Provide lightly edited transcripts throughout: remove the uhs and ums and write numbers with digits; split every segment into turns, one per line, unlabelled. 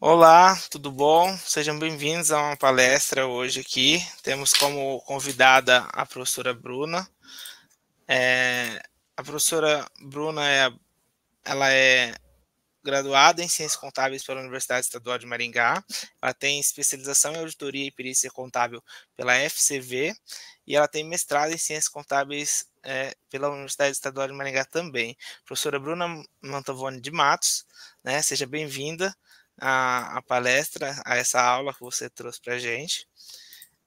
Olá, tudo bom? Sejam bem-vindos a uma palestra hoje aqui. Temos como convidada a professora Bruna. A professora Bruna ela é graduada em Ciências Contábeis pela Universidade Estadual de Maringá. Ela tem especialização em Auditoria e Perícia Contábil pela FCV e ela tem mestrado em Ciências Contábeis pela Universidade Estadual de Maringá também. Professora Bruna Mantovani de Matos, né? Seja bem-vinda à palestra, a essa aula que você trouxe para a gente.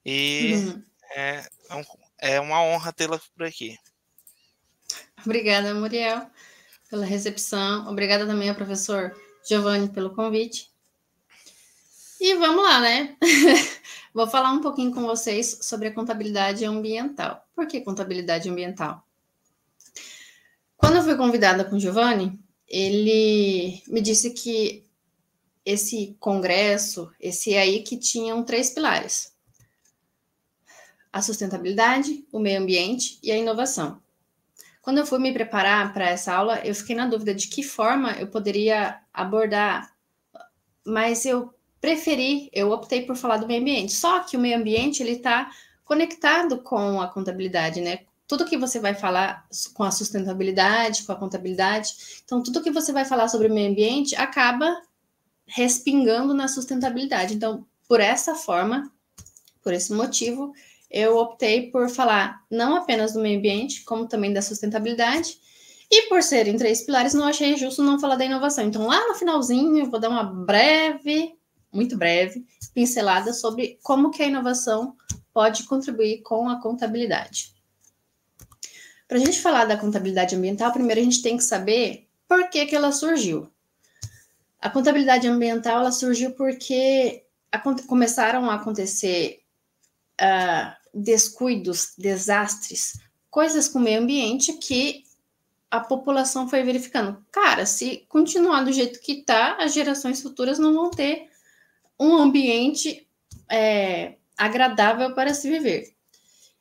E é, é uma honra tê-la por aqui.
Obrigada, Muriel, pela recepção. Obrigada também ao professor Giovanni pelo convite. E vamos lá, né? Vou falar um pouquinho com vocês sobre a contabilidade ambiental. Por que contabilidade ambiental? Quando eu fui convidada com o Giovanni, ele me disse que esse congresso, esse aí que tinham 3 pilares: a sustentabilidade, o meio ambiente e a inovação. Quando eu fui me preparar para essa aula, eu fiquei na dúvida de que forma eu poderia abordar, mas eu optei por falar do meio ambiente. Só que o meio ambiente, ele está conectado com a contabilidade, né? Tudo que você vai falar com a sustentabilidade, com a contabilidade, então tudo que você vai falar sobre o meio ambiente acaba respingando na sustentabilidade. Então, por essa forma, por esse motivo, eu optei por falar não apenas do meio ambiente, como também da sustentabilidade. E por serem 3 pilares, não achei justo não falar da inovação. Então, lá no finalzinho, eu vou dar uma muito breve, pincelada sobre como que a inovação pode contribuir com a contabilidade. Para a gente falar da contabilidade ambiental, primeiro a gente tem que saber por que ela surgiu. A contabilidade ambiental ela surgiu porque começaram a acontecer descuidos, desastres, coisas com o meio ambiente que a população foi verificando. Cara, se continuar do jeito que está, as gerações futuras não vão ter um ambiente agradável para se viver.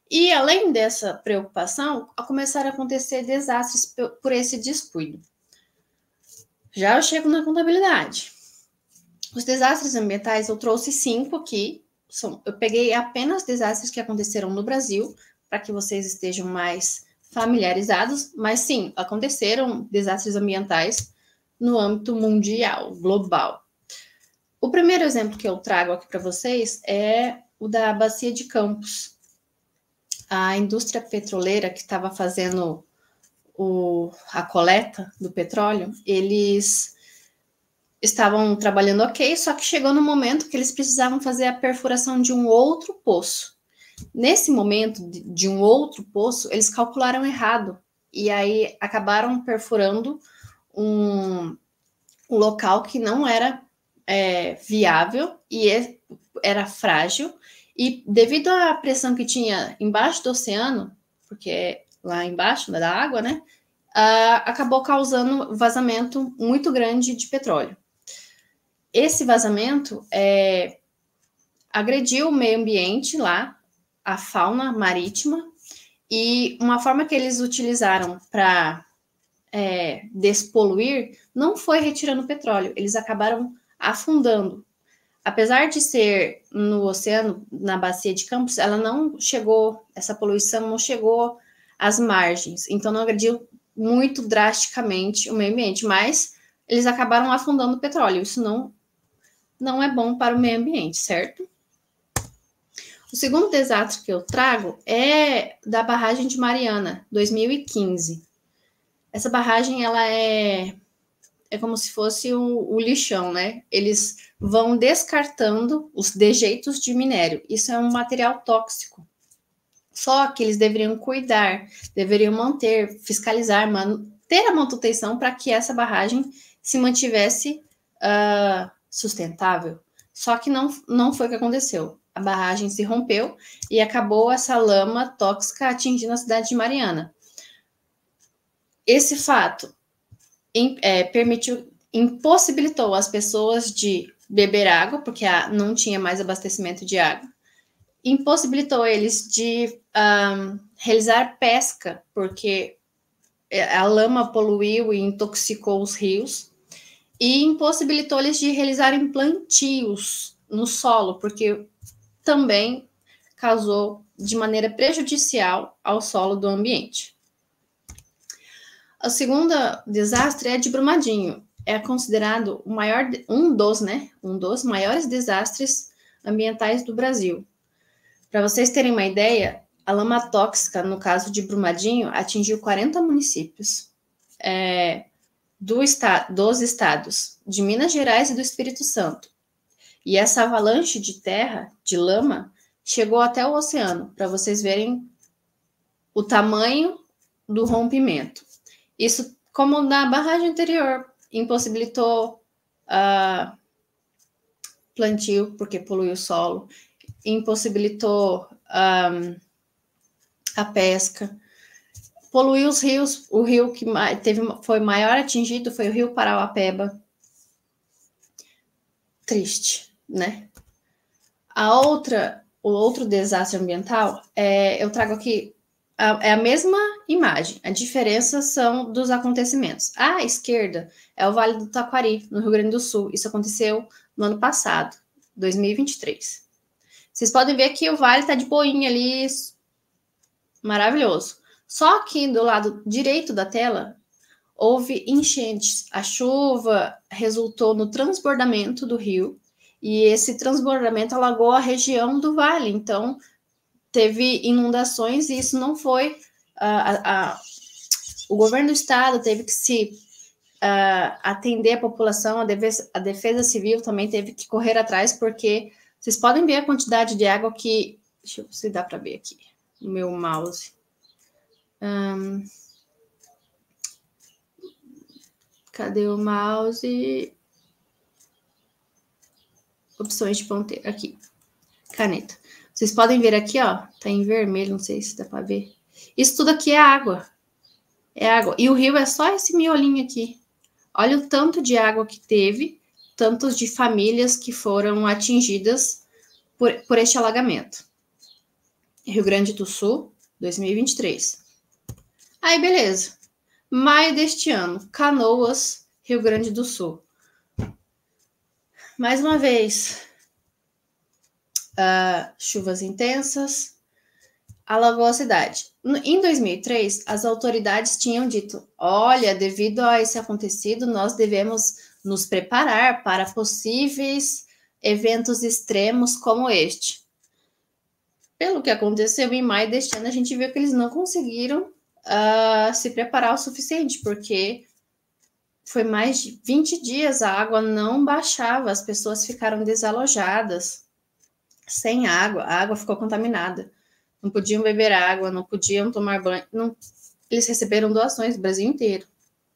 E além dessa preocupação, começaram a acontecer desastres por esse descuido. Já eu chego na contabilidade. Os desastres ambientais, eu trouxe 5 aqui. Eu peguei apenas desastres que aconteceram no Brasil, para que vocês estejam mais familiarizados, mas sim, aconteceram desastres ambientais no âmbito mundial, global. O primeiro exemplo que eu trago aqui para vocês é o da Bacia de Campos. A indústria petroleira que estava fazendo a coleta do petróleo, eles estavam trabalhando ok, só que chegou no momento que eles precisavam fazer a perfuração de um outro poço. Nesse momento de um outro poço, eles calcularam errado e aí acabaram perfurando um local que não era viável e era frágil. E devido à pressão que tinha embaixo do oceano, porque lá embaixo da água, né, acabou causando vazamento muito grande de petróleo. Esse vazamento agrediu o meio ambiente lá, a fauna marítima, e uma forma que eles utilizaram para despoluir não foi retirando petróleo, eles acabaram afundando. Apesar de ser no oceano, na Bacia de Campos, essa poluição não chegou às margens, então não agrediu muito drasticamente o meio ambiente, mas eles acabaram afundando o petróleo. Isso não é bom para o meio ambiente, certo? O segundo desastre que eu trago é da barragem de Mariana, 2015. Essa barragem, ela é como se fosse o lixão, né? Eles vão descartando os dejeitos de minério. Isso é um material tóxico. Só que eles deveriam cuidar, deveriam manter, fiscalizar, ter a manutenção para que essa barragem se mantivesse sustentável. Só que não foi o que aconteceu. A barragem se rompeu e acabou essa lama tóxica atingindo a cidade de Mariana. Esse fato impossibilitou as pessoas de beber água, porque não tinha mais abastecimento de água. Impossibilitou eles de realizar pesca, porque a lama poluiu e intoxicou os rios. e impossibilitou-lhes de realizarem plantios no solo, porque também causou de maneira prejudicial ao solo do ambiente. O segundo desastre é de Brumadinho. É considerado um dos maiores desastres ambientais do Brasil. Para vocês terem uma ideia, a lama tóxica, no caso de Brumadinho, atingiu 40 municípios dos estados de Minas Gerais e do Espírito Santo. E essa avalanche de terra, de lama, chegou até o oceano, para vocês verem o tamanho do rompimento. Isso, como na barragem anterior, impossibilitou plantio, porque poluiu o solo, impossibilitou a pesca, poluiu os rios. O rio que foi maior atingido foi o rio Parauapebas. Triste, né? O outro desastre ambiental, eu trago aqui, é a mesma imagem, a diferença são dos acontecimentos. À esquerda é o Vale do Taquari, no Rio Grande do Sul. Isso aconteceu no ano passado, 2023. Vocês podem ver que o vale está de boinha ali, maravilhoso. Só que do lado direito da tela, houve enchentes. A chuva resultou no transbordamento do rio, e esse transbordamento alagou a região do vale. Então, teve inundações, e isso não foi... o governo do estado teve que atender a população, a defesa civil também teve que correr atrás, porque vocês podem ver a quantidade de água que... Deixa eu ver se dá para ver aqui no meu mouse. Cadê o mouse? Opções de ponteiro. Aqui. Caneta. Vocês podem ver aqui, ó. Tá em vermelho, não sei se dá para ver. Isso tudo aqui é água. É água. E o rio é só esse miolinho aqui. Olha o tanto de água que teve, tantos de famílias que foram atingidas por este alagamento. Rio Grande do Sul, 2023. Aí, beleza. Maio deste ano, Canoas, Rio Grande do Sul. Mais uma vez, chuvas intensas, alagou a cidade. Em 2003, as autoridades tinham dito: olha, devido a esse acontecido, nós devemos nos preparar para possíveis eventos extremos como este. Pelo que aconteceu em maio deste ano, a gente viu que eles não conseguiram se preparar o suficiente, porque foi mais de 20 dias, a água não baixava, as pessoas ficaram desalojadas, sem água, a água ficou contaminada. Não podiam beber água, não podiam tomar banho. Não. Eles receberam doações do Brasil inteiro.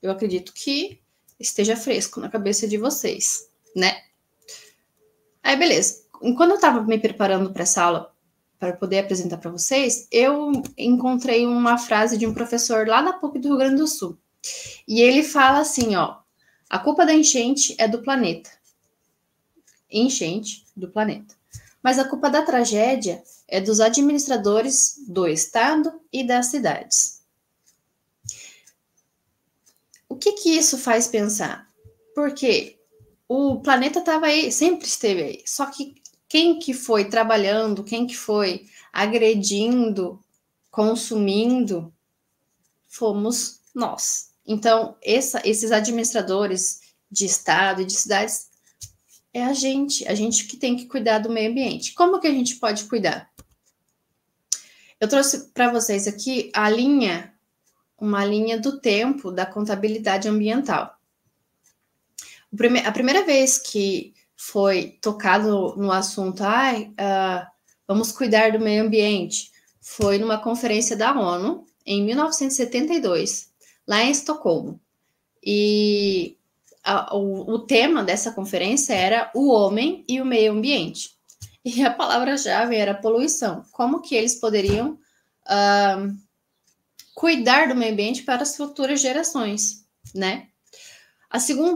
Eu acredito que esteja fresco na cabeça de vocês, né? Aí, beleza. Enquanto eu estava me preparando para essa aula, para poder apresentar para vocês, eu encontrei uma frase de um professor lá da PUC do Rio Grande do Sul. E ele fala assim, ó: a culpa da enchente é do planeta. Enchente do planeta. Mas a culpa da tragédia é dos administradores do estado e das cidades. O que isso faz pensar? Porque o planeta estava aí, sempre esteve aí. Só que quem que foi trabalhando, quem que foi agredindo, consumindo, fomos nós. Então, esses administradores de estado e de cidades, é a gente que tem que cuidar do meio ambiente. Como que a gente pode cuidar? Eu trouxe para vocês aqui uma linha do tempo da contabilidade ambiental. A primeira vez que foi tocado no assunto, vamos cuidar do meio ambiente, foi numa conferência da ONU, em 1972, lá em Estocolmo. E o tema dessa conferência era o homem e o meio ambiente. E a palavra-chave era poluição. Como que eles poderiam cuidar do meio ambiente para as futuras gerações, né?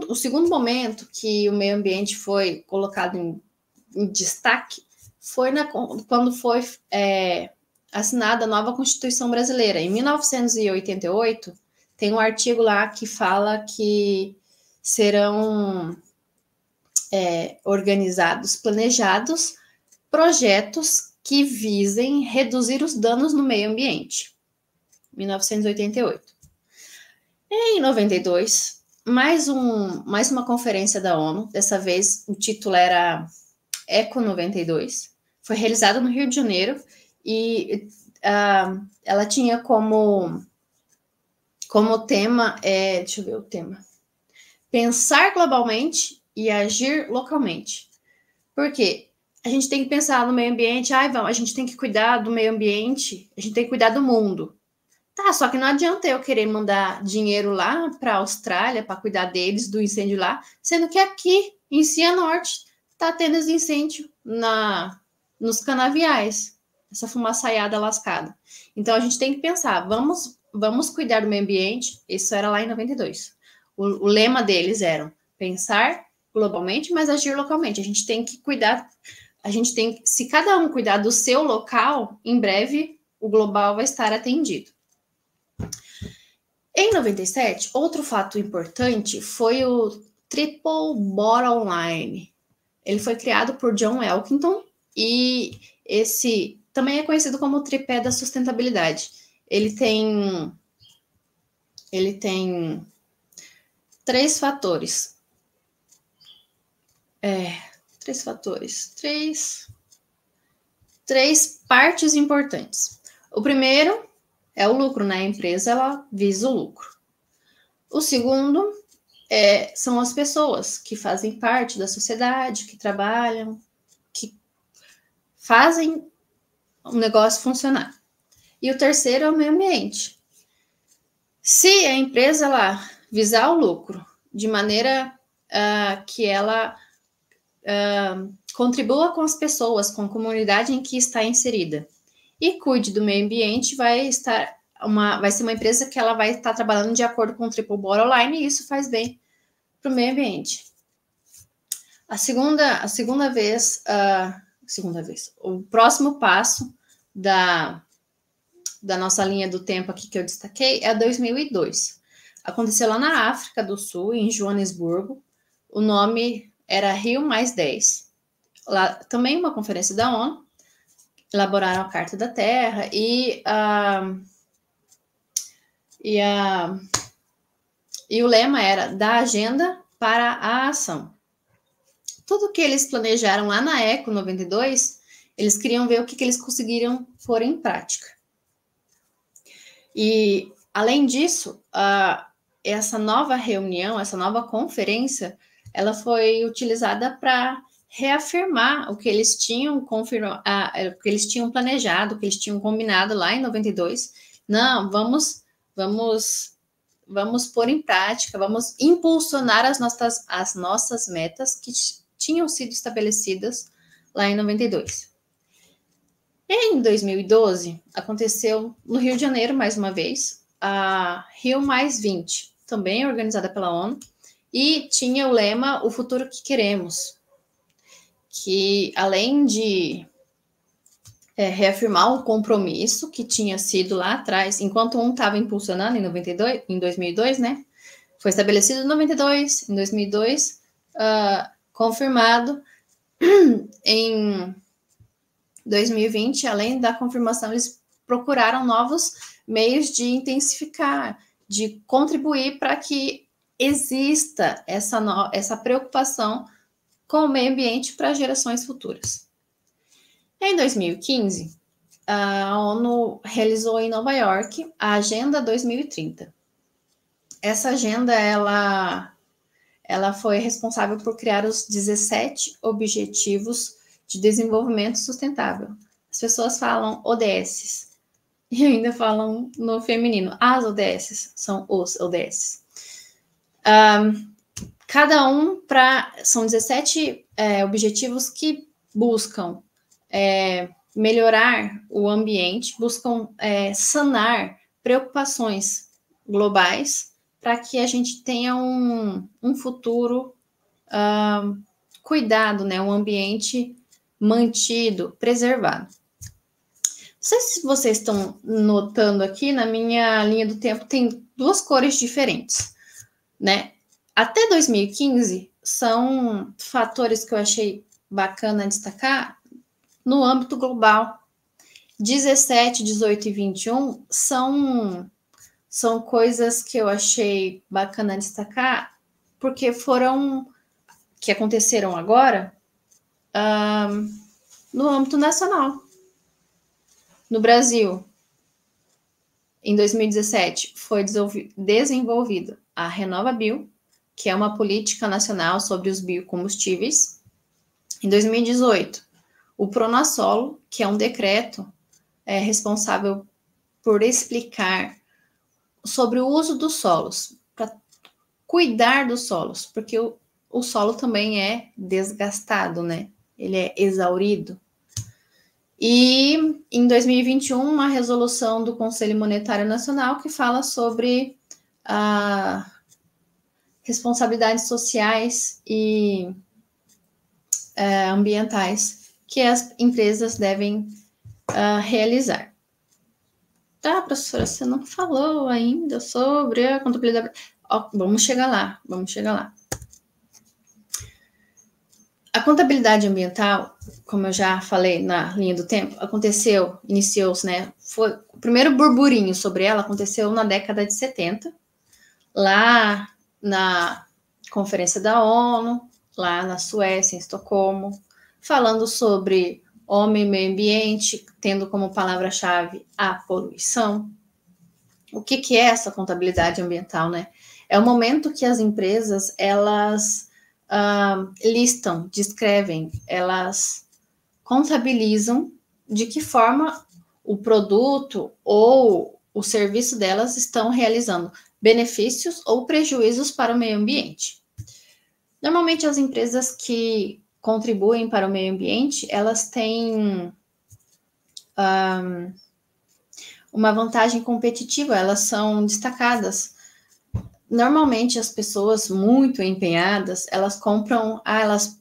O segundo momento que o meio ambiente foi colocado em destaque foi quando foi assinada a nova Constituição Brasileira. Em 1988, tem um artigo lá que fala que serão organizados, planejados, projetos que visem reduzir os danos no meio ambiente. 1988. Em 92, mais uma conferência da ONU, dessa vez o título era Eco 92, foi realizada no Rio de Janeiro e ela tinha como tema, deixa eu ver o tema, pensar globalmente e agir localmente. Por quê? A gente tem que pensar no meio ambiente, a gente tem que cuidar do meio ambiente, a gente tem que cuidar do mundo. Tá, só que não adianta eu querer mandar dinheiro lá para a Austrália para cuidar deles, do incêndio lá, sendo que aqui, em Cianorte, tá tendo esse incêndio nos canaviais, essa fumaçaiada lascada. Então, a gente tem que pensar, vamos cuidar do meio ambiente, isso era lá em 92. O lema deles era pensar globalmente, mas agir localmente. A gente tem que cuidar, se cada um cuidar do seu local, em breve o global vai estar atendido. Em 97, outro fato importante foi o Triple Bottom Line. Ele foi criado por John Elkington e esse também é conhecido como o tripé da sustentabilidade. Ele tem 3 fatores. Três partes importantes. O primeiro é o lucro, né? A empresa, ela visa o lucro. O segundo são as pessoas que fazem parte da sociedade, que trabalham, que fazem o negócio funcionar. E o terceiro é o meio ambiente. Se a empresa ela visar o lucro de maneira que ela contribua com as pessoas, com a comunidade em que está inserida e cuide do meio ambiente, vai ser uma empresa que ela vai estar trabalhando de acordo com o Triple Bottom Line e isso faz bem para o meio ambiente. A segunda vez, o próximo passo da nossa linha do tempo aqui que eu destaquei é 2002. Aconteceu lá na África do Sul, em Joanesburgo. O nome era Rio+10. Lá também uma conferência da ONU. Elaboraram a Carta da Terra e o lema era da agenda para a ação. Tudo que eles planejaram lá na Eco 92, eles queriam ver o que eles conseguiram pôr em prática. E, além disso, essa nova reunião, essa nova conferência, ela foi utilizada para reafirmar o que eles tinham o que eles tinham planejado, o que eles tinham combinado lá em 92. Não, vamos pôr em prática, vamos impulsionar as nossas metas que tinham sido estabelecidas lá em 92. Em 2012, aconteceu no Rio de Janeiro, mais uma vez, a Rio+20, também organizada pela ONU, e tinha o lema O Futuro que Queremos, que além de reafirmar um compromisso que tinha sido lá atrás, enquanto um estava impulsionando em 2002, né? Foi estabelecido em 92, em 2002, confirmado em 2020, além da confirmação, eles procuraram novos meios de intensificar, de contribuir para que exista essa preocupação com o meio ambiente para gerações futuras. Em 2015, a ONU realizou em Nova York a Agenda 2030. Essa agenda, ela foi responsável por criar os 17 Objetivos de Desenvolvimento Sustentável. As pessoas falam ODS e ainda falam no feminino. As ODS são os ODS. Cada um são 17 objetivos que buscam melhorar o ambiente, buscam sanar preocupações globais para que a gente tenha um futuro cuidado, né? Um ambiente mantido, preservado. Não sei se vocês estão notando aqui, na minha linha do tempo tem 2 cores diferentes, né? Até 2015, são fatores que eu achei bacana destacar no âmbito global. 17, 18 e 21 são coisas que eu achei bacana destacar, porque que aconteceram agora no âmbito nacional. No Brasil, em 2017, foi desenvolvido a RenovaBio, que é uma política nacional sobre os biocombustíveis. Em 2018, o Pronasolo, que é um decreto responsável por explicar sobre o uso dos solos, para cuidar dos solos, porque o solo também é desgastado, né? Ele é exaurido. E em 2021, uma resolução do Conselho Monetário Nacional que fala sobre responsabilidades sociais e ambientais que as empresas devem realizar. Tá, professora, você não falou ainda sobre a contabilidade. Vamos chegar lá. A contabilidade ambiental, como eu já falei na linha do tempo, iniciou-se, né? O primeiro burburinho sobre ela aconteceu na década de 70, lá na Conferência da ONU, lá na Suécia, em Estocolmo, falando sobre homem e meio ambiente, tendo como palavra-chave a poluição. O que é essa contabilidade ambiental, né? É o momento que as empresas, elas listam, descrevem, elas contabilizam de que forma o produto ou o serviço delas estão realizando benefícios ou prejuízos para o meio ambiente. Normalmente, as empresas que contribuem para o meio ambiente, elas têm uma vantagem competitiva, elas são destacadas. Normalmente, as pessoas muito empenhadas, elas elas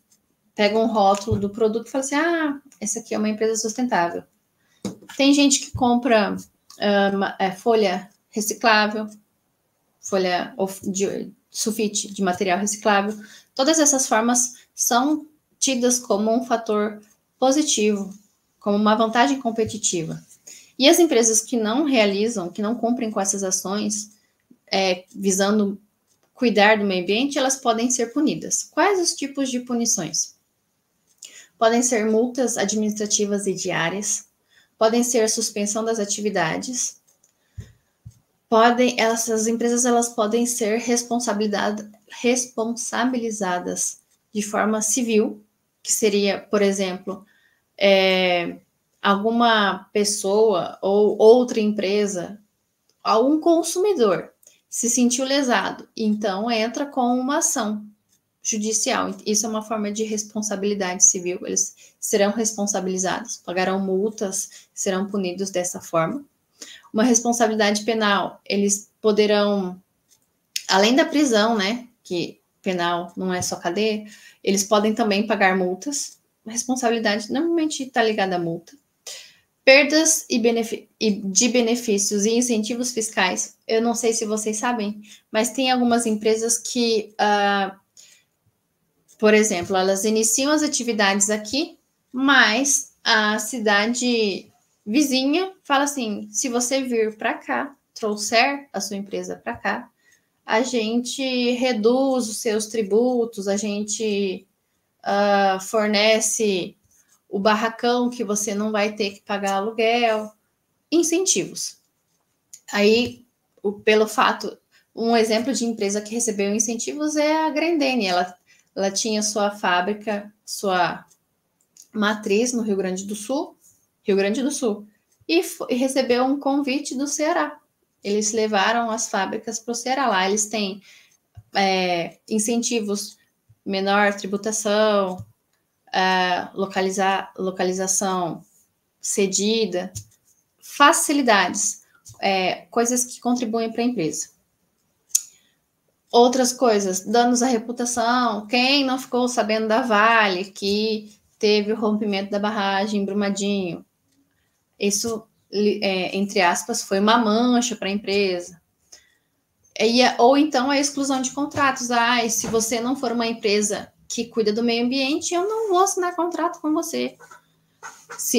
pegam um rótulo do produto e falam assim, essa aqui é uma empresa sustentável. Tem gente que compra folha reciclável, folha de sulfite de material reciclável. Todas essas formas são tidas como um fator positivo, como uma vantagem competitiva. E as empresas que não realizam, que não cumprem com essas ações, visando cuidar do meio ambiente, elas podem ser punidas. Quais os tipos de punições? Podem ser multas administrativas e diárias, podem ser suspensão das atividades, essas empresas elas podem ser responsabilizadas de forma civil, que seria, por exemplo, alguma pessoa ou outra empresa, algum consumidor se sentiu lesado, então entra com uma ação judicial. Isso é uma forma de responsabilidade civil. Eles serão responsabilizados, pagarão multas, serão punidos dessa forma. Uma responsabilidade penal, eles poderão, além da prisão, né, que penal não é só cadeia, eles podem também pagar multas. A responsabilidade normalmente está ligada à multa. Perdas de benefícios e incentivos fiscais. Eu não sei se vocês sabem, mas tem algumas empresas que, por exemplo, elas iniciam as atividades aqui, mas a cidade vizinha fala assim, se você vir para cá, trouxer a sua empresa para cá, a gente reduz os seus tributos, a gente fornece o barracão que você não vai ter que pagar aluguel, incentivos. Aí, pelo fato, um exemplo de empresa que recebeu incentivos é a Grendene. Ela tinha sua fábrica, sua matriz no Rio Grande do Sul, e recebeu um convite do Ceará. Eles levaram as fábricas para o Ceará. Lá eles têm incentivos, menor tributação, localização cedida, facilidades, coisas que contribuem para a empresa. Outras coisas, danos à reputação. Quem não ficou sabendo da Vale, que teve o rompimento da barragem em Brumadinho? Isso, entre aspas, foi uma mancha para a empresa. Ou então a exclusão de contratos. E se você não for uma empresa que cuida do meio ambiente, eu não vou assinar contrato com você.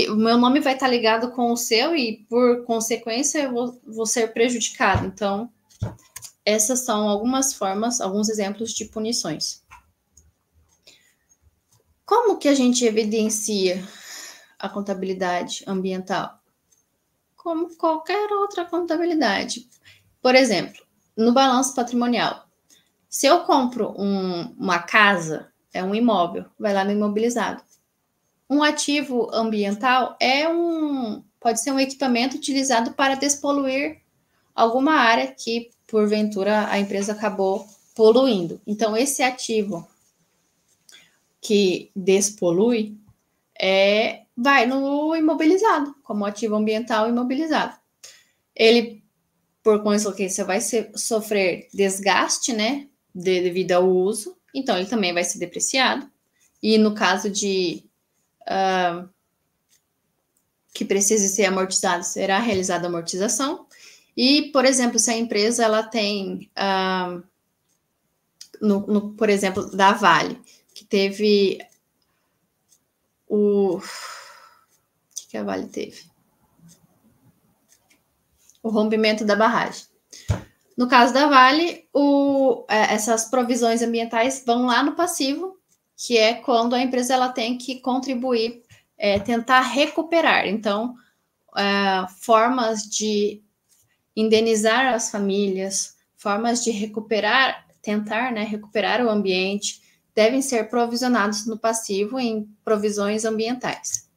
O meu nome vai estar ligado com o seu e, por consequência, eu vou ser prejudicado. Então, essas são algumas formas, alguns exemplos de punições. Como que a gente evidencia a contabilidade ambiental? Como qualquer outra contabilidade. Por exemplo, no balanço patrimonial, se eu compro uma casa, é um imóvel, vai lá no imobilizado. Um ativo ambiental pode ser um equipamento utilizado para despoluir alguma área que, porventura, a empresa acabou poluindo. Então, esse ativo que despolui vai no imobilizado, como ativo ambiental imobilizado. Ele, por consequência, vai sofrer desgaste, né, devido ao uso, então ele também vai ser depreciado. E no caso de que precise ser amortizado, será realizada a amortização. E, por exemplo, se a empresa ela tem, por exemplo, da Vale, que teve o que a Vale teve? O rompimento da barragem. No caso da Vale, essas provisões ambientais vão lá no passivo, que é quando a empresa ela tem que contribuir, tentar recuperar. Então, formas de indenizar as famílias, formas de tentar, né, recuperar o ambiente, devem ser provisionados no passivo em provisões ambientais.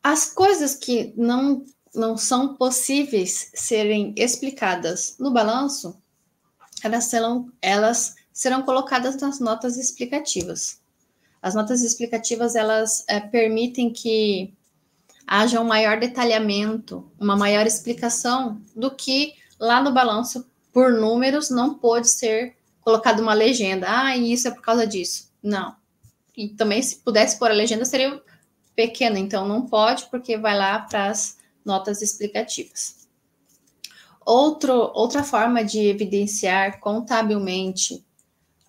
As coisas que não são possíveis serem explicadas no balanço, elas serão colocadas nas notas explicativas. As notas explicativas, elas permitem que haja um maior detalhamento, uma maior explicação do que lá no balanço, por números, não pode ser colocado uma legenda. E isso é por causa disso. Não. E também, se pudesse pôr a legenda, seria pequena. Então, não pode, porque vai lá para as notas explicativas. Outra forma de evidenciar contabilmente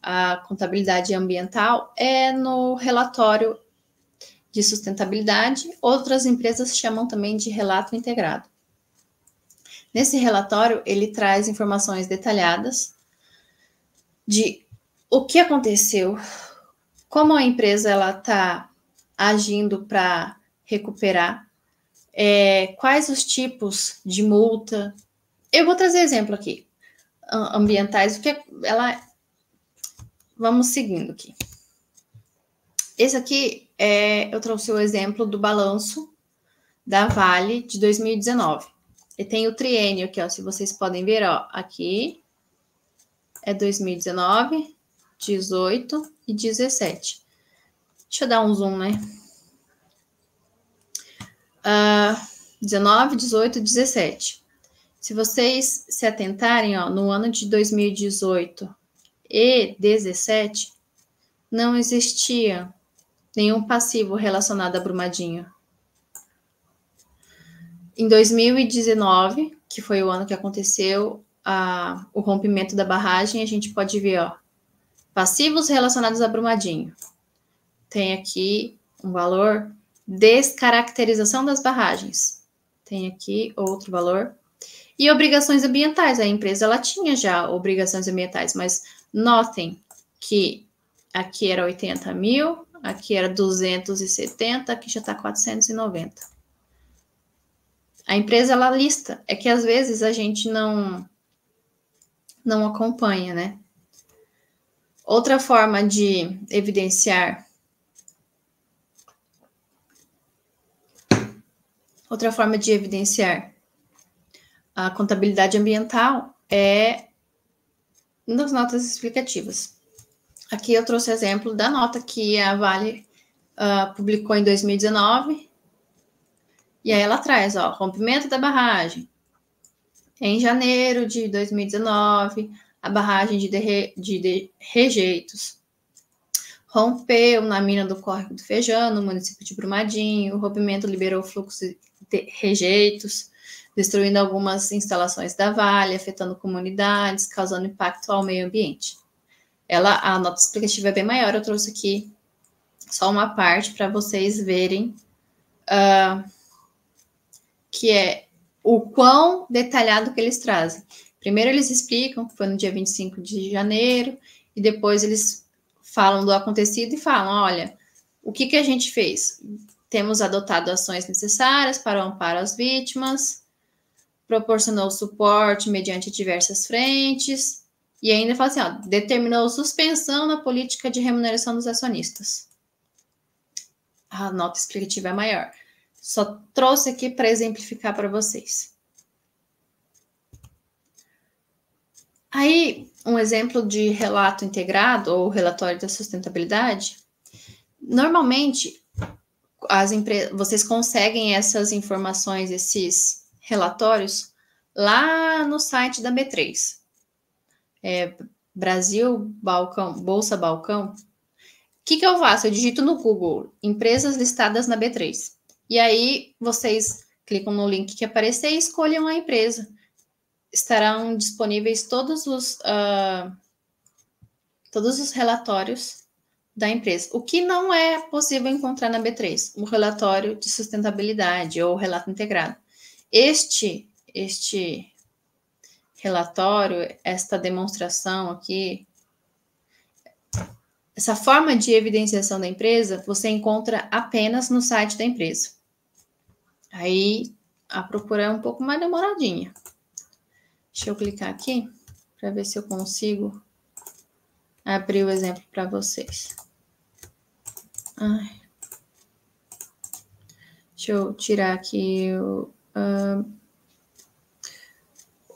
a contabilidade ambiental é no relatório de sustentabilidade. Outras empresas chamam também de relato integrado. Nesse relatório, ele traz informações detalhadas de o que aconteceu, como a empresa está agindo para recuperar, quais os tipos de multa. Eu vou trazer exemplo aqui, ambientais, vamos seguindo aqui. Esse aqui eu trouxe o exemplo do balanço da Vale de 2019. E tem o triênio aqui, se vocês podem ver, aqui é 2019, 18 e 17. Deixa eu dar um zoom, né? 19, 18 e 17. Se vocês se atentarem, no ano de 2018 e 17, não existia nenhum passivo relacionado a Brumadinho. Em 2019, que foi o ano que aconteceu o rompimento da barragem, a gente pode ver, passivos relacionados a Brumadinho. Tem aqui um valor, descaracterização das barragens. Tem aqui outro valor. E obrigações ambientais. A empresa ela tinha já obrigações ambientais, mas notem que aqui era 80 mil, aqui era 270, aqui já está 490. A empresa, ela lista. É que, às vezes, a gente não acompanha, né? Outra forma de evidenciar a contabilidade ambiental é nas notas explicativas. Aqui eu trouxe exemplo da nota que a Vale publicou em 2019. E aí ela traz, rompimento da barragem. Em janeiro de 2019, a barragem de rejeitos rompeu na mina do Córrego do Feijão, no município de Brumadinho. O rompimento liberou fluxo de rejeitos. destruindo algumas instalações da Vale, afetando comunidades, causando impacto ao meio ambiente. A nota explicativa é bem maior, eu trouxe aqui só uma parte para vocês verem que é o quão detalhado que eles trazem. Primeiro eles explicam que foi no dia 25 de janeiro, e depois eles falam do acontecido e falam, olha, o que a gente fez? Temos adotado ações necessárias para o amparo às vítimas, proporcionou suporte mediante diversas frentes, e ainda fala assim, ó, determinou suspensão na política de remuneração dos acionistas. A nota explicativa é maior. Só trouxe aqui para exemplificar para vocês. Aí, um exemplo de relato integrado ou relatório da sustentabilidade. Normalmente, vocês conseguem essas informações, esses relatórios, lá no site da B3. Brasil Balcão, Bolsa Balcão. O que eu faço? Eu digito no Google, empresas listadas na B3. E aí, vocês clicam no link que aparecer e escolham a empresa. Estarão disponíveis todos os relatórios da empresa. O que não é possível encontrar na B3? O relatório de sustentabilidade ou relato integrado. Este relatório, esta demonstração aqui, essa forma de evidenciação da empresa, você encontra apenas no site da empresa. Aí, a procura é um pouco mais demoradinha. Deixa eu clicar aqui, para ver se eu consigo abrir o exemplo para vocês. Deixa eu tirar aqui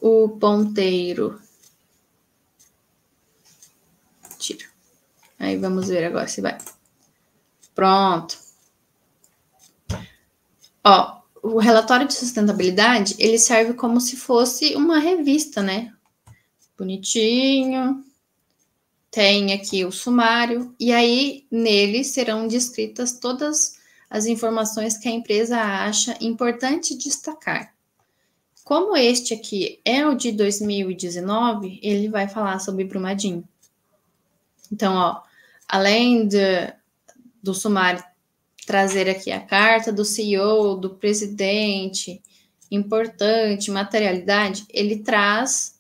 o ponteiro. Tira. Aí vamos ver agora se vai. Pronto. Ó, o relatório de sustentabilidade, ele serve como se fosse uma revista, né? Bonitinho. Tem aqui o sumário. E aí, nele serão descritas todas as informações que a empresa acha importante destacar. Como este aqui é o de 2019, ele vai falar sobre Brumadinho. Então, ó, além do sumário trazer aqui a carta do CEO, do presidente, importante, materialidade, ele traz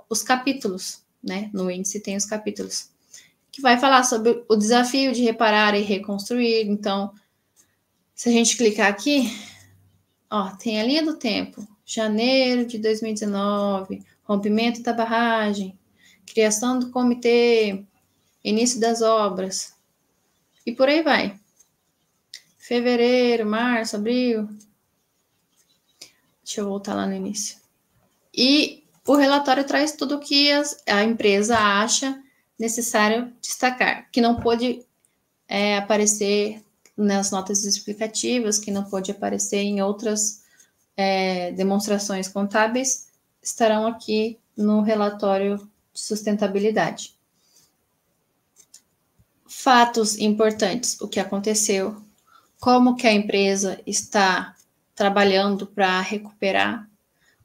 os capítulos, né? No índice tem os capítulos, que vai falar sobre o desafio de reparar e reconstruir. Então, se a gente clicar aqui, ó, tem a linha do tempo, janeiro de 2019, rompimento da barragem, criação do comitê, início das obras, e por aí vai. Fevereiro, março, abril. Deixa eu voltar lá no início. E o relatório traz tudo o que a empresa acha necessário destacar, que não pode aparecer nas notas explicativas, que não pode aparecer em outras demonstrações contábeis, estarão aqui no relatório de sustentabilidade. Fatos importantes, o que aconteceu, como que a empresa está trabalhando para recuperar,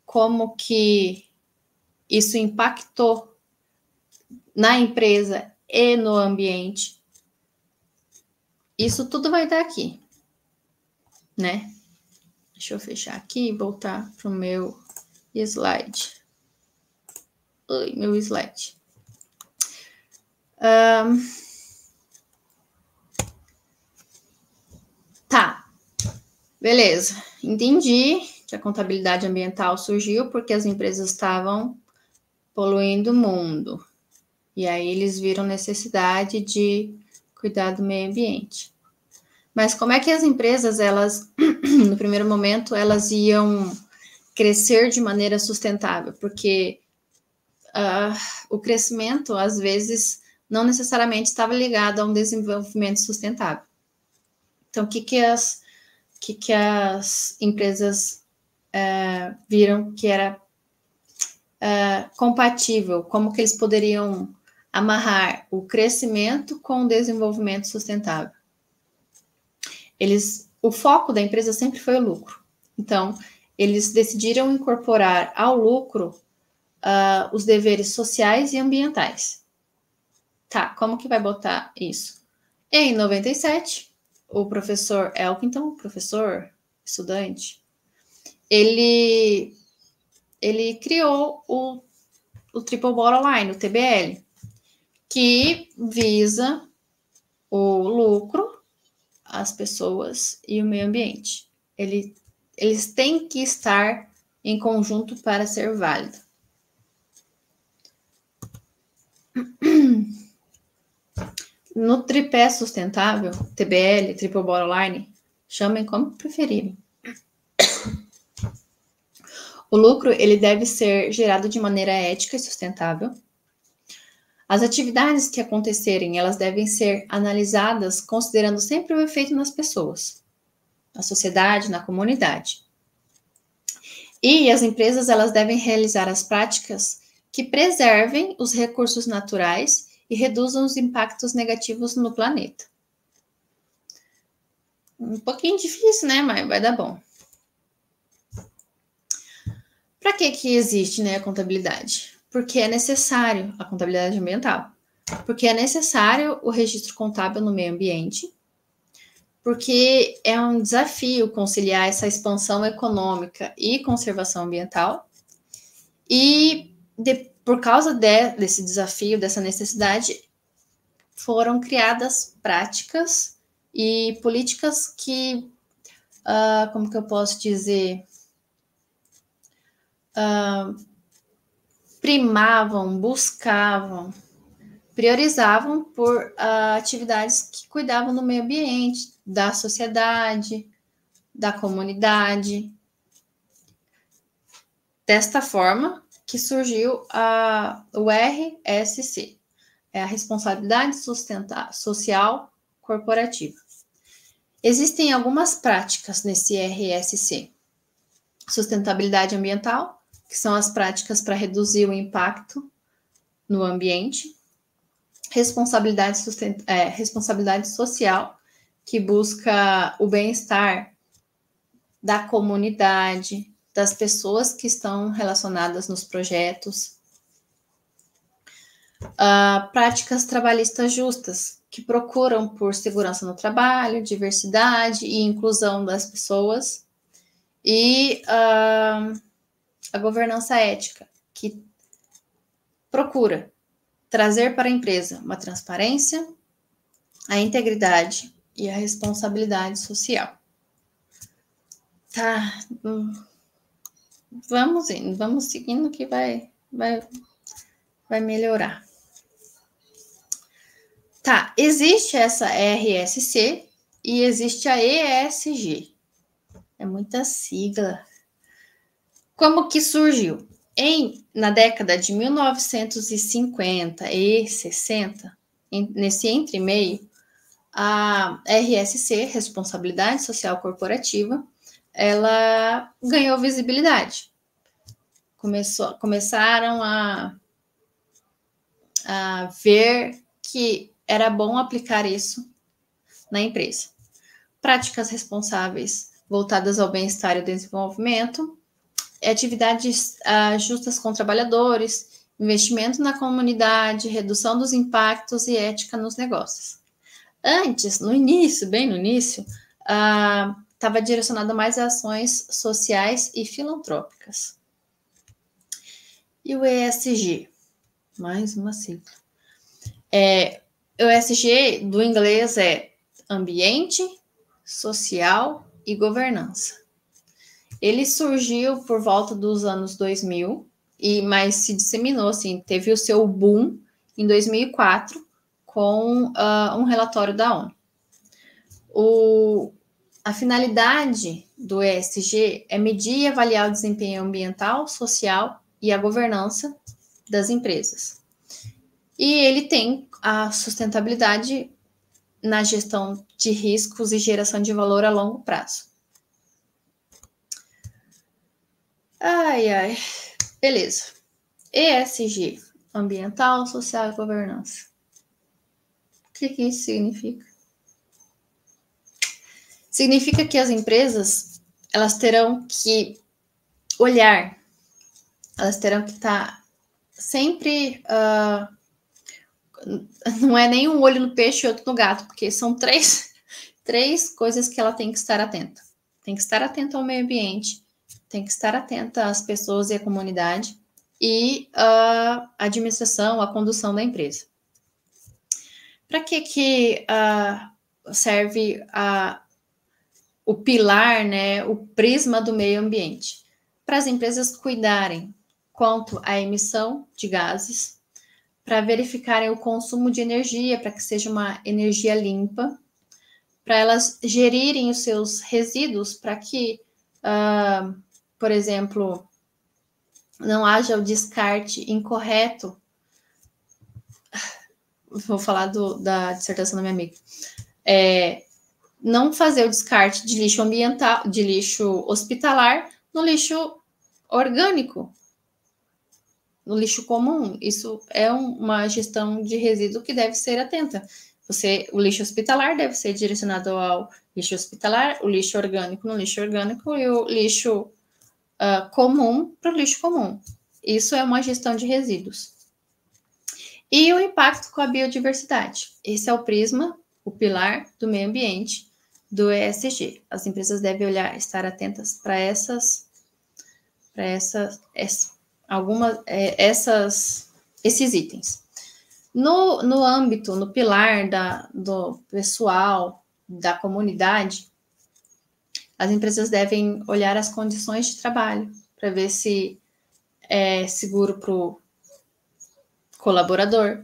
como que isso impactou na empresa e no ambiente. Isso tudo vai estar aqui, né? Deixa eu fechar aqui e voltar para o meu slide. Oi, meu slide. Tá, beleza. Entendi que a contabilidade ambiental surgiu porque as empresas estavam poluindo o mundo. E aí eles viram necessidade de cuidar do meio ambiente. Mas como é que as empresas, elas, no primeiro momento, elas iam crescer de maneira sustentável? Porque o crescimento, às vezes, não necessariamente estava ligado a um desenvolvimento sustentável. Então, o que as empresas viram que era compatível? Como que eles poderiam amarrar o crescimento com o desenvolvimento sustentável? O foco da empresa sempre foi o lucro. Então, eles decidiram incorporar ao lucro os deveres sociais e ambientais. Tá, como que vai botar isso? Em 97, o professor Elkington, professor, estudante, ele criou o Triple Bottom Line, o TBL, que visa o lucro, as pessoas e o meio ambiente. Eles têm que estar em conjunto para ser válido. No tripé sustentável, TBL, Triple Bottom Line, chamem como preferirem. O lucro ele deve ser gerado de maneira ética e sustentável. As atividades que acontecerem, elas devem ser analisadas considerando sempre o efeito nas pessoas, na sociedade, na comunidade. E as empresas elas devem realizar as práticas que preservem os recursos naturais e reduzam os impactos negativos no planeta. Um pouquinho difícil, né? Mas vai dar bom. Para que existe, né, a contabilidade? Porque é necessário a contabilidade ambiental. Porque é necessário o registro contábil no meio ambiente. Porque é um desafio conciliar essa expansão econômica e conservação ambiental. E por causa desse desafio, dessa necessidade, foram criadas práticas e políticas que, como que eu posso dizer, primavam, buscavam, priorizavam por atividades que cuidavam do meio ambiente, da sociedade, da comunidade. Desta forma que surgiu o RSC, é a Responsabilidade Social Corporativa. Existem algumas práticas nesse RSC. Sustentabilidade ambiental, que são as práticas para reduzir o impacto no ambiente. Responsabilidade social, que busca o bem-estar da comunidade, das pessoas que estão relacionadas nos projetos. Práticas trabalhistas justas, que procuram por segurança no trabalho, diversidade e inclusão das pessoas. E a governança ética, que procura trazer para a empresa uma transparência, a integridade e a responsabilidade social. Tá, vamos indo, vamos seguindo que vai melhorar. Tá, existe essa RSC e existe a ESG. É muita sigla. Como que surgiu? Na década de 1950 e 60, nesse entremeio, a RSC, Responsabilidade Social Corporativa, ela ganhou visibilidade. Começaram a ver que era bom aplicar isso na empresa. Práticas responsáveis voltadas ao bem-estar e ao desenvolvimento, atividades justas com trabalhadores, investimento na comunidade, redução dos impactos e ética nos negócios. Antes, bem no início, estava direcionado mais a ações sociais e filantrópicas. E o ESG? Mais uma sigla. O ESG, do inglês, é ambiente, social e governança. Ele surgiu por volta dos anos 2000, mas se disseminou, assim, teve o seu boom em 2004 com um relatório da ONU. A finalidade do ESG é medir e avaliar o desempenho ambiental, social e a governança das empresas. E ele tem a sustentabilidade na gestão de riscos e geração de valor a longo prazo. Beleza. ESG, ambiental, social e governança. O que isso significa? Significa que as empresas, elas terão que olhar, elas terão que estar sempre... não é nem um olho no peixe e outro no gato, porque são três coisas que ela tem que estar atenta. Tem que estar atenta ao meio ambiente, tem que estar atenta às pessoas e à comunidade e à administração, à condução da empresa. Para que serve o pilar, né, o prisma do meio ambiente? Para as empresas cuidarem quanto à emissão de gases, para verificarem o consumo de energia, para que seja uma energia limpa, para elas gerirem os seus resíduos, para que, por exemplo, não haja o descarte incorreto. Vou falar da dissertação da minha amiga. Não fazer o descarte de lixo ambiental, de lixo hospitalar, no lixo orgânico, no lixo comum. Isso é uma gestão de resíduo que deve ser atenta. O lixo hospitalar deve ser direcionado ao lixo hospitalar, o lixo orgânico no lixo orgânico e o lixo comum para o lixo comum. Isso é uma gestão de resíduos. E o impacto com a biodiversidade. Esse é o prisma, o pilar do meio ambiente do ESG. As empresas devem estar atentas para esses itens. No âmbito, no pilar do pessoal, da comunidade, as empresas devem olhar as condições de trabalho para ver se é seguro para o colaborador,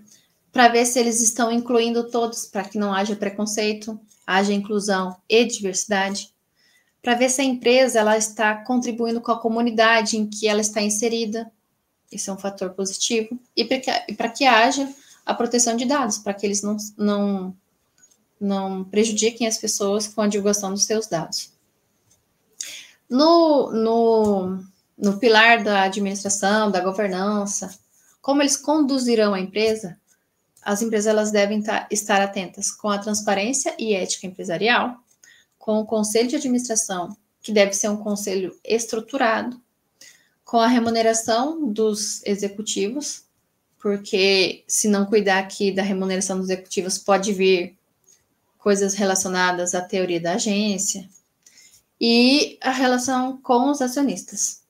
para ver se eles estão incluindo todos, para que não haja preconceito, haja inclusão e diversidade, para ver se a empresa ela está contribuindo com a comunidade em que ela está inserida. Isso é um fator positivo. E para que haja a proteção de dados, para que eles não prejudiquem as pessoas com a divulgação dos seus dados. No pilar da administração, da governança, como eles conduzirão a empresa, as empresas elas devem estar atentas com a transparência e ética empresarial, com o conselho de administração, que deve ser um conselho estruturado, com a remuneração dos executivos, porque se não cuidar aqui da remuneração dos executivos, pode vir coisas relacionadas à teoria da agência, e a relação com os acionistas.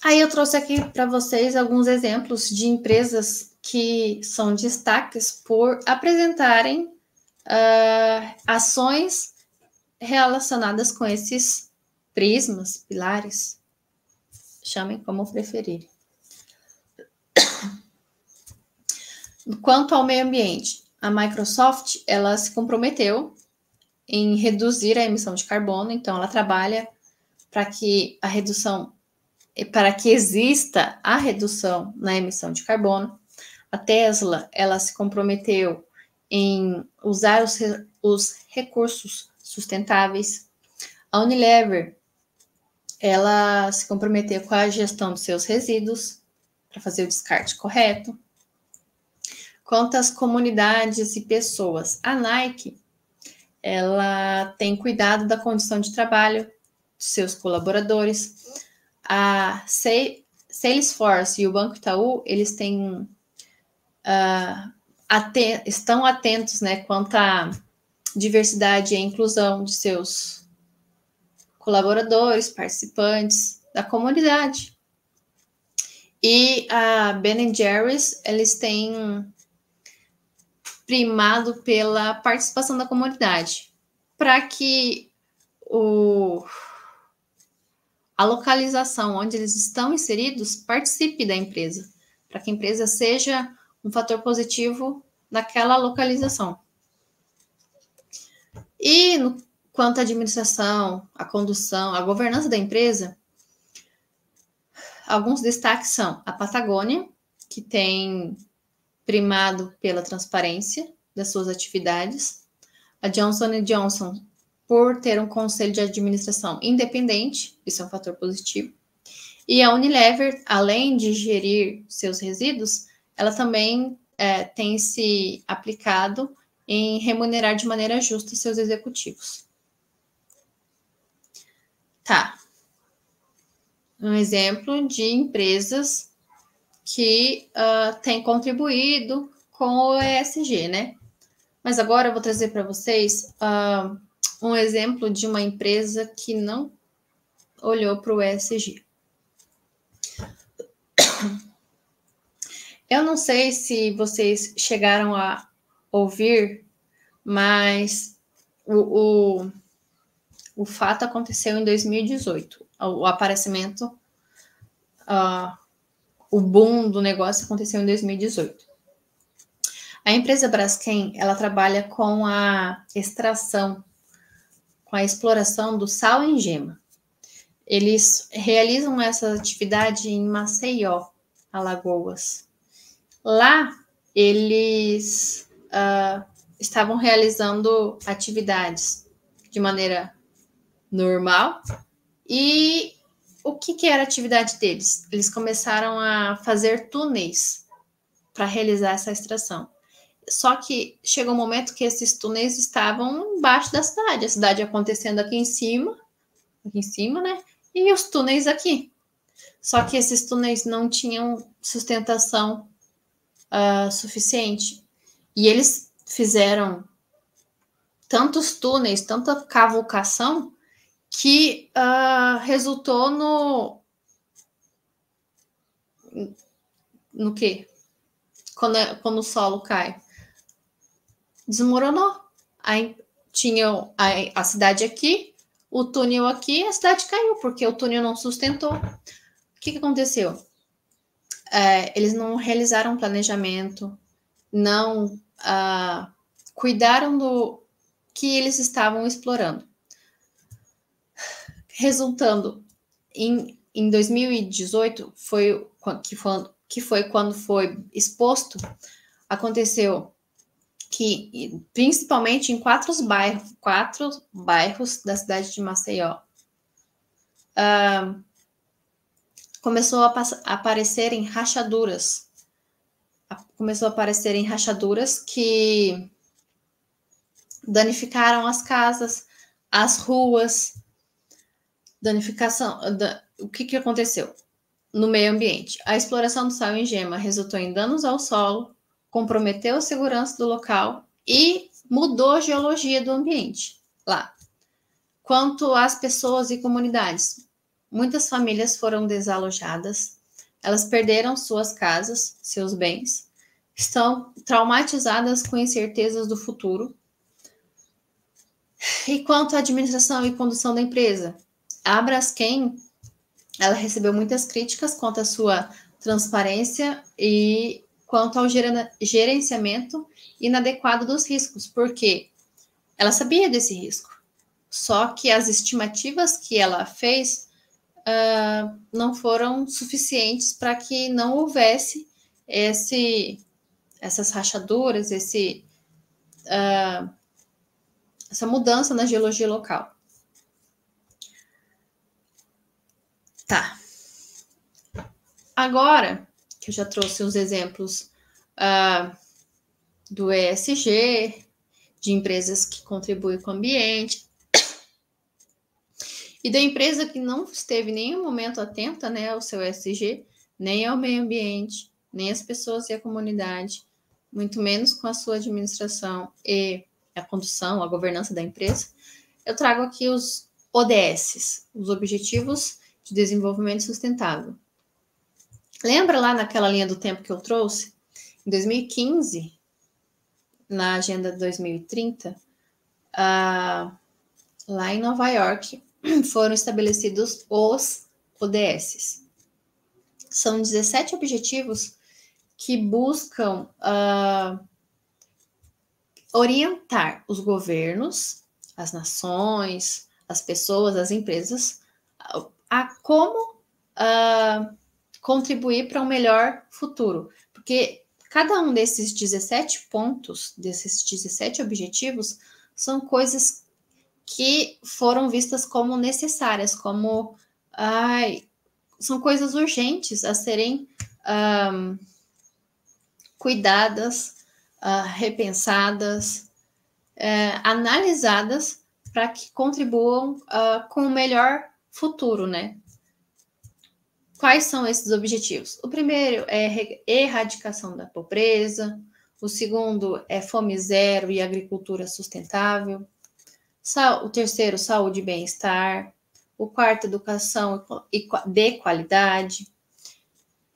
Aí eu trouxe aqui para vocês alguns exemplos de empresas que são destaques por apresentarem ações relacionadas com esses prismas, pilares, chamem como preferirem. Quanto ao meio ambiente, a Microsoft ela se comprometeu em reduzir a emissão de carbono, então ela trabalha para que exista a redução na emissão de carbono. A Tesla, ela se comprometeu em usar os recursos sustentáveis. A Unilever, ela se comprometeu com a gestão dos seus resíduos, para fazer o descarte correto. Quanto às comunidades e pessoas, a Nike, ela tem cuidado da condição de trabalho dos seus colaboradores. A Salesforce e o Banco Itaú, eles têm, estão atentos, né, quanto à diversidade e inclusão de seus colaboradores, participantes da comunidade. E a Ben & Jerry's, eles têm primado pela participação da comunidade, para que a localização onde eles estão inseridos participe da empresa, para que a empresa seja um fator positivo naquela localização. E quanto à administração, a condução, a governança da empresa, alguns destaques são a Patagônia, que tem primado pela transparência das suas atividades, a Johnson & Johnson por ter um conselho de administração independente, isso é um fator positivo, e a Unilever, além de gerir seus resíduos, ela também tem se aplicado em remunerar de maneira justa seus executivos. Tá. Um exemplo de empresas que têm contribuído com o ESG, né? Mas agora eu vou trazer para vocês um exemplo de uma empresa que não olhou para o ESG. Eu não sei se vocês chegaram a ouvir, mas o fato aconteceu em 2018. O aparecimento, o boom do negócio aconteceu em 2018. A empresa Braskem, ela trabalha com a extração, com a exploração do sal em gema. Eles realizam essa atividade em Maceió, Alagoas. Lá, eles estavam realizando atividades de maneira normal. E o que era a atividade deles? Eles começaram a fazer túneis para realizar essa extração. Só que chegou um momento que esses túneis estavam embaixo da cidade, a cidade acontecendo aqui em cima, né? E os túneis aqui. Só que esses túneis não tinham sustentação suficiente. E eles fizeram tantos túneis, tanta cavucação, que resultou no quê? Quando o solo cai. Desmoronou. Aí tinha a cidade aqui, o túnel aqui, e a cidade caiu, porque o túnel não sustentou. O que aconteceu? Eles não realizaram planejamento, não cuidaram do que eles estavam explorando. Resultando, em 2018, que foi quando foi exposto, aconteceu que, principalmente em 4 bairros da cidade de Maceió, começou a aparecerem rachaduras. Começou a aparecerem rachaduras que danificaram as casas, as ruas. O que aconteceu no meio ambiente? A exploração do sal em gema resultou em danos ao solo, comprometeu a segurança do local e mudou a geologia do ambiente lá. Quanto às pessoas e comunidades, muitas famílias foram desalojadas, elas perderam suas casas, seus bens, estão traumatizadas com incertezas do futuro. E quanto à administração e condução da empresa, a Braskem, ela recebeu muitas críticas quanto à sua transparência e quanto ao gerenciamento inadequado dos riscos, porque ela sabia desse risco, só que as estimativas que ela fez não foram suficientes para que não houvesse essas rachaduras, essa mudança na geologia local. Tá. Agora que eu já trouxe os exemplos do ESG, de empresas que contribuem com o ambiente, e da empresa que não esteve em nenhum momento atenta, né, ao seu ESG, nem ao meio ambiente, nem às pessoas e à comunidade, muito menos com a sua administração e a condução, a governança da empresa, eu trago aqui os ODS, os Objetivos de Desenvolvimento Sustentável. Lembra lá naquela linha do tempo que eu trouxe? Em 2015, na Agenda 2030, lá em Nova York, foram estabelecidos os ODS. São 17 objetivos que buscam orientar os governos, as nações, as pessoas, as empresas, a como contribuir para um melhor futuro. Porque cada um desses 17 pontos, desses 17 objetivos, são coisas que foram vistas como necessárias, como são coisas urgentes a serem cuidadas, repensadas, analisadas para que contribuam com o melhor futuro, né? Quais são esses objetivos? O primeiro é erradicação da pobreza, o segundo é fome zero e agricultura sustentável, o terceiro, saúde e bem-estar, o quarto, educação de qualidade,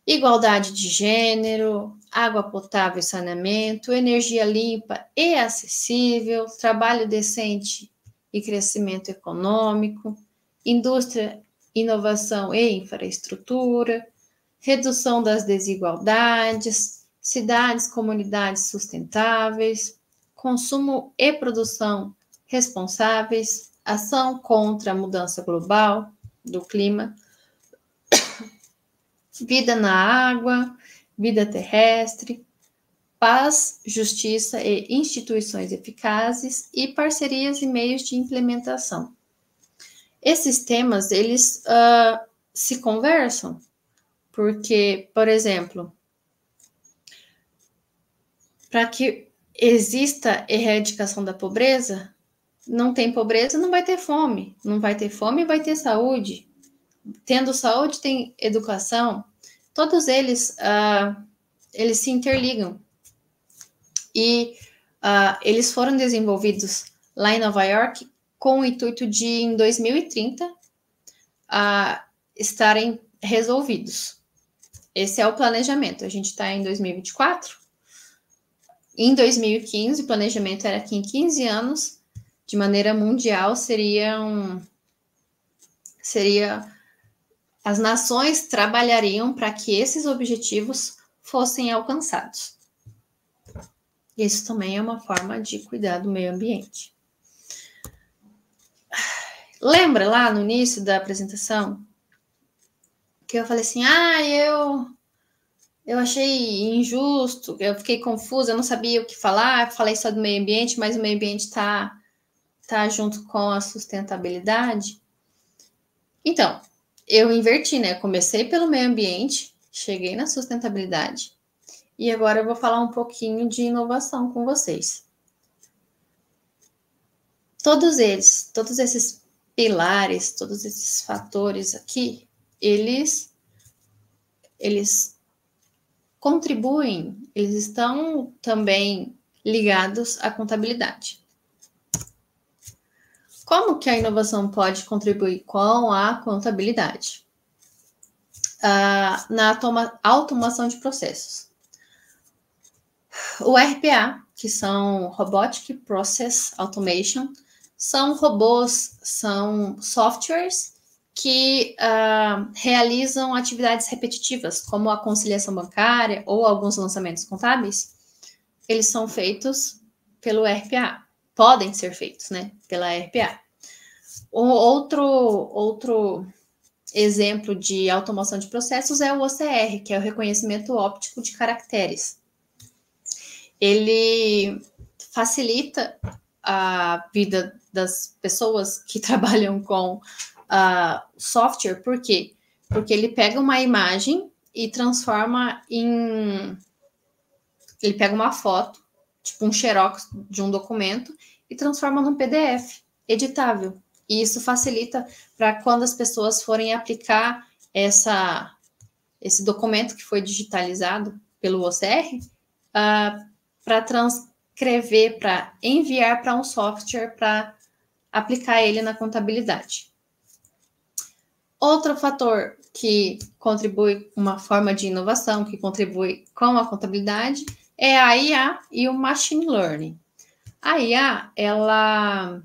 igualdade de gênero, água potável e saneamento, energia limpa e acessível, trabalho decente e crescimento econômico, indústria, inovação e infraestrutura, redução das desigualdades, cidades, comunidades sustentáveis, consumo e produção responsáveis, ação contra a mudança global do clima, vida na água, vida terrestre, paz, justiça e instituições eficazes e parcerias e meios de implementação. Esses temas, eles se conversam, porque, por exemplo, para que exista erradicação da pobreza, não tem pobreza, não vai ter fome. Não vai ter fome, vai ter saúde. Tendo saúde, tem educação. Todos eles, eles se interligam. E eles foram desenvolvidos lá em Nova York com o intuito de, em 2030, estarem resolvidos. Esse é o planejamento. A gente está em 2024. Em 2015, o planejamento era que em 15 anos, de maneira mundial, as nações trabalhariam para que esses objetivos fossem alcançados. Isso também é uma forma de cuidar do meio ambiente. Lembra lá no início da apresentação que eu falei assim, eu achei injusto, eu fiquei confusa, eu não sabia o que falar, falei só do meio ambiente, mas o meio ambiente está junto com a sustentabilidade. Então, eu inverti, né? Comecei pelo meio ambiente, cheguei na sustentabilidade e agora eu vou falar um pouquinho de inovação com vocês. Todos esses pilares, todos esses fatores aqui, eles contribuem, eles estão também ligados à contabilidade. Como que a inovação pode contribuir com a contabilidade? Na automação de processos. O RPA, que são Robotic Process Automation, são robôs, são softwares que realizam atividades repetitivas, como a conciliação bancária ou alguns lançamentos contábeis. Eles são feitos pelo RPA. Podem ser feitos, né, pela RPA. Outro exemplo de automação de processos é o OCR, que é o reconhecimento óptico de caracteres. Ele facilita a vida das pessoas que trabalham com software. Por quê? Porque ele pega uma imagem e transforma ele pega uma foto, tipo um xerox de um documento, e transforma num PDF editável. E isso facilita para quando as pessoas forem aplicar esse documento que foi digitalizado pelo OCR, para transcrever, para enviar para um software para aplicar ele na contabilidade. Outro fator que contribui, uma forma de inovação que contribui com a contabilidade, é a IA e o Machine Learning. A IA, ela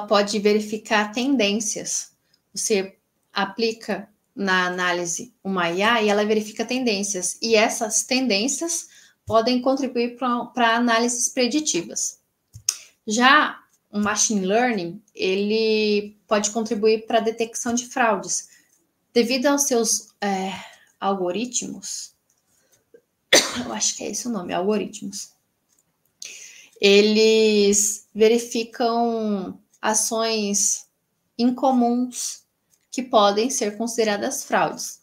pode verificar tendências. Você aplica na análise uma IA e ela verifica tendências. E essas tendências podem contribuir para análises preditivas. Já o Machine Learning, ele pode contribuir para a detecção de fraudes. Devido aos seus algoritmos, eu acho que é esse o nome, algoritmos. Eles verificam ações incomuns que podem ser consideradas fraudes.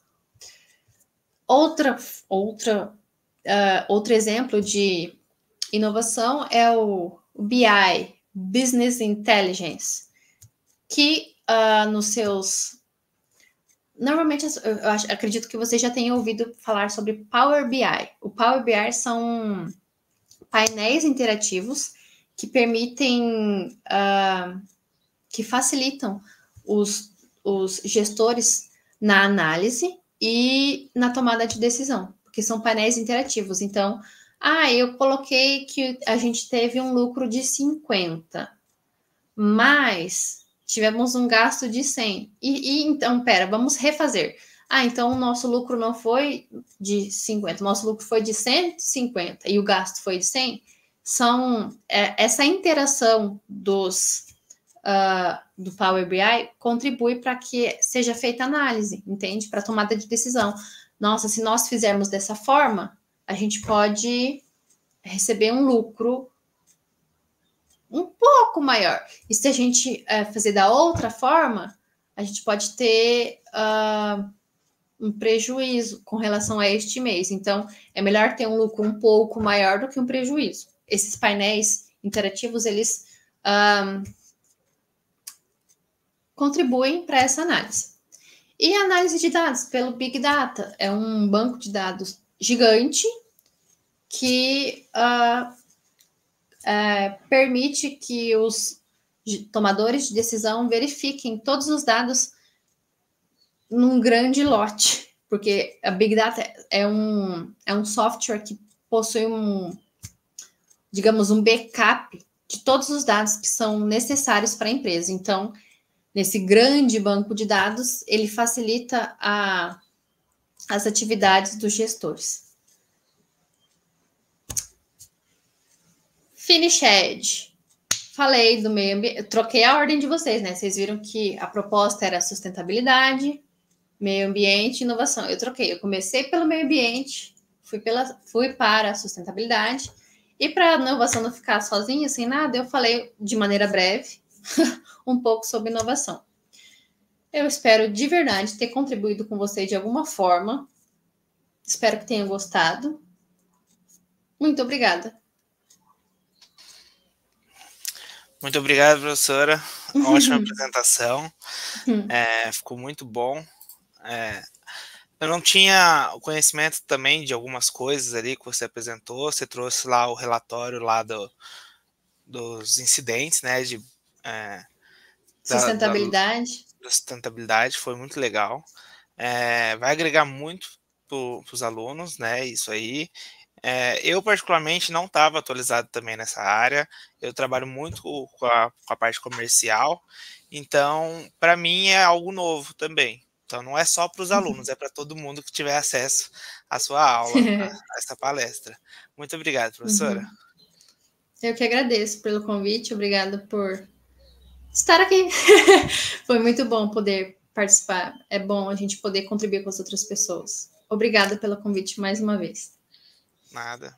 Outro exemplo de inovação é o BI, Business Intelligence, que nos seus... Normalmente, acredito que você já tenha ouvido falar sobre Power BI. O Power BI são painéis interativos que permitem, que facilitam os gestores na análise e na tomada de decisão, porque são painéis interativos. Então, eu coloquei que a gente teve um lucro de 50, mas tivemos um gasto de 100. Então, vamos refazer. Então o nosso lucro não foi de 50, o nosso lucro foi de 150 e o gasto foi de 100. Essa interação do Power BI contribui para que seja feita análise, entende? Para tomada de decisão. Nossa, se nós fizermos dessa forma, a gente pode receber um lucro um pouco maior. E se a gente fazer da outra forma, a gente pode ter um prejuízo com relação a este mês. Então, é melhor ter um lucro um pouco maior do que um prejuízo. Esses painéis interativos, eles contribuem para essa análise. E a análise de dados pelo Big Data é um banco de dados gigante que permite que os tomadores de decisão verifiquem todos os dados num grande lote, porque a Big Data é um software que possui digamos, um backup de todos os dados que são necessários para a empresa. Então, nesse grande banco de dados, ele facilita as atividades dos gestores. Finished. Falei do meio ambiente, troquei a ordem de vocês, né? Vocês viram que a proposta era sustentabilidade, meio ambiente e inovação. Eu troquei, eu comecei pelo meio ambiente, fui para a sustentabilidade, e para a inovação não ficar sozinha, sem nada, eu falei de maneira breve um pouco sobre inovação. Eu espero de verdade ter contribuído com vocês de alguma forma. Espero que tenham gostado. Muito obrigada.
Muito obrigado, professora. Ótima apresentação. Ficou muito bom. Eu não tinha o conhecimento também de algumas coisas ali que você apresentou. Você trouxe lá o relatório lá dos incidentes, né?
Sustentabilidade.
Da sustentabilidade, foi muito legal. Vai agregar muito para os alunos, né? Isso aí. Eu, particularmente, não estava atualizado também nessa área. Eu trabalho muito com a parte comercial. Então, para mim, é algo novo também. Então, não é só para os alunos, é para todo mundo que tiver acesso à sua aula, a essa palestra. Muito obrigado, professora.
Eu que agradeço pelo convite. Obrigada por estar aqui. Foi muito bom poder participar. É bom a gente poder contribuir com as outras pessoas. Obrigada pelo convite mais uma vez.
Nada.